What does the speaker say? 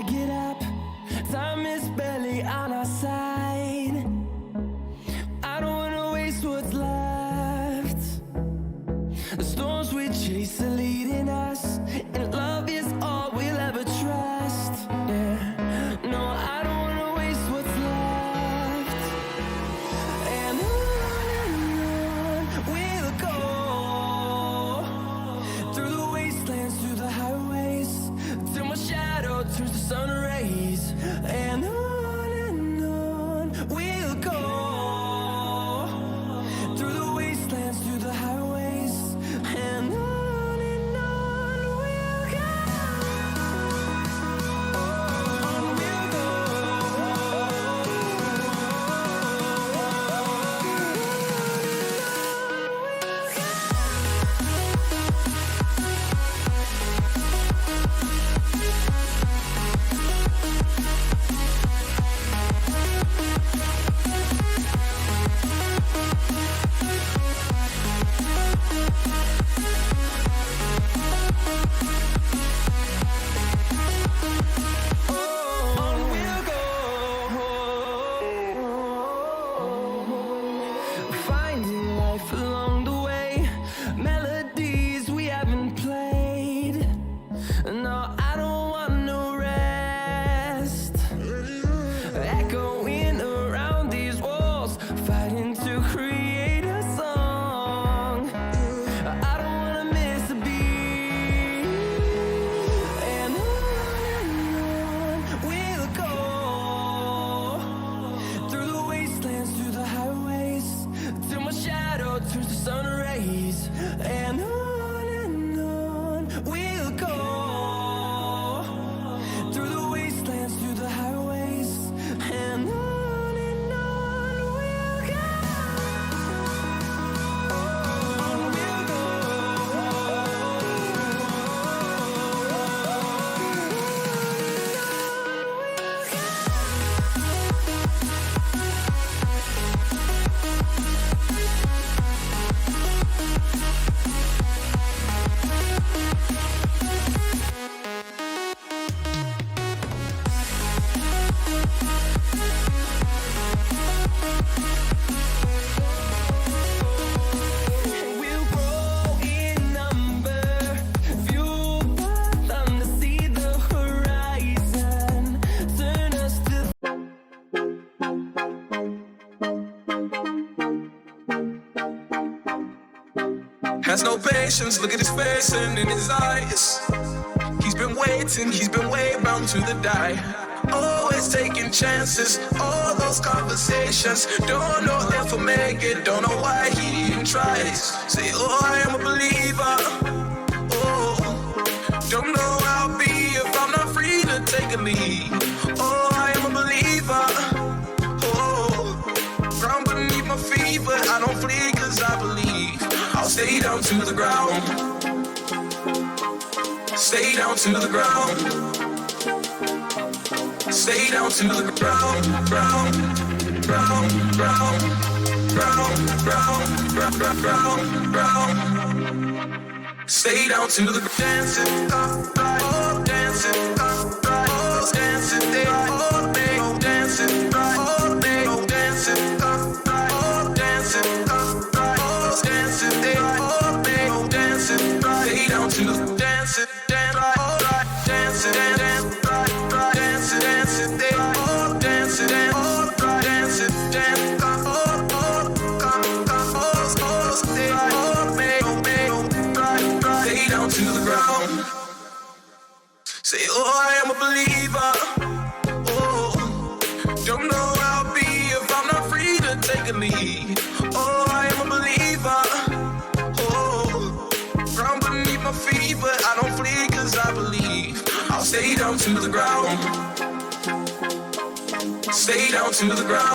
get up. Time is barely on our side. I don't wanna waste what's left. The storms we chase are leading us, and love is all we'll ever trust. Yeah, no, I don't wanna waste what's left. And on we'll go, through the wastelands, through the highways, till my shadow turns to sun rays. And on we'll go, through the wastelands, through the highways, and on we'll go. On we'll go. On we'll go. Finding life along the way, melodies we haven't played. No, I don't want no rest. Echoing around these walls, fighting to create a song. I don't wanna miss a beat. And on we'll go, through the wastelands, through the highways, till my shadow turns to sun rays. And on we'll go, through the wastelands, through the highways, and on we'll go. On we'll go. We'll grow in number, fueled by them to see the horizon, turn us to. Has no patience, look at his face and in his eyes. He's been way bound to the die. Always taking chances, all those conversations. Don't know if he'll make it, don't know why he even tries. Say, oh, I am a believer. Oh, don't know how I'll be if I'm not free to take a lead. Oh, I am a believer. Oh, ground beneath my feet, but I don't flee cause I believe. I'll stay down to the ground. Stay down to the ground. Stay down to the ground, ground, ground, ground, ground, ground, ground, ground, ground. Stay down to the dancing, right, oh, dancing, right, oh, dancing, they all day, oh, dancing, right, all day, oh, dancing, right, oh, dancing, right, oh, dancing, they all day, oh, dancing, right. Stay down to the dancing, dance, right, oh, right, dancing, dance, right, right, dancing, dancing, they all dancing, dance, all right, dancing, dance, oh, oh, they all make, oh, right, right. Stay down to the ground. Say, oh, I am a believer. Oh, don't know how I'll be if I'm not free to take a lead. Oh, I am a believer. Oh, ground beneath my feet, but I don't flee cause I believe. I'll stay down to the ground. Stay down to the ground.